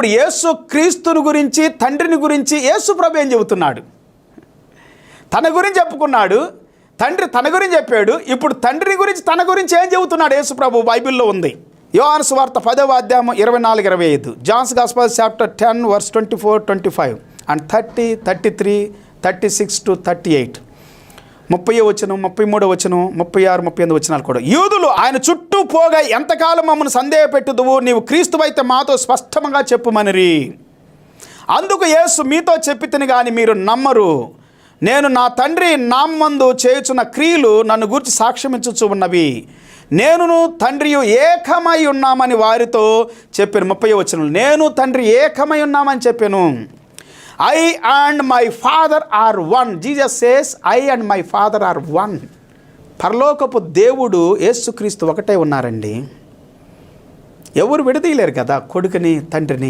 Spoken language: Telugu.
ఇప్పుడు యేసు క్రీస్తుని గురించి, తండ్రిని గురించి యేసు ప్రభు ఏం చెబుతున్నాడు? తన గురించి చెప్పుకున్నాడు, తండ్రి తన గురించి చెప్పాడు. ఇప్పుడు తండ్రి గురించి, తన గురించి ఏం చెబుతున్నాడు యేసు ప్రభు? బైబిల్లో ఉంది. యోహాను సువార్త 10వ అధ్యాయం 24-25, John's gospel chapter 10 verse 24-25 and 30, 33, 36-38, 30వ వచనం, 33వ వచనం, 36, 38 వచనాలు కూడా. యూదులు ఆయన చుట్టూ పోగా, ఎంతకాలం మమ్మల్ని సందేహపెట్టుదువు? నీవు క్రీస్తువైతే మాతో స్పష్టంగా చెప్పుమనిరి. అందుకు యేసు, మీతో చెప్పితిని గాని మీరు నమ్మరు. నేను నా తండ్రి నామందు చేయుచున్న క్రియలు నన్ను గూర్చి సాక్ష్యమిచ్చుచు ఉన్నవి. నేనును తండ్రియు ఏకమై ఉన్నామని వారితో చెప్పాను. 30వ వచనం, నేను తండ్రి ఏకమై ఉన్నామని చెప్పాను. I and my father are one. Jesus says I and my father are one. పరలోకపు దేవుడు యేసుక్రీస్తు ఒకటే ఉన్నారండి. ఎవరు విడదీయలేరు కదా కొడుకుని, తండ్రిని.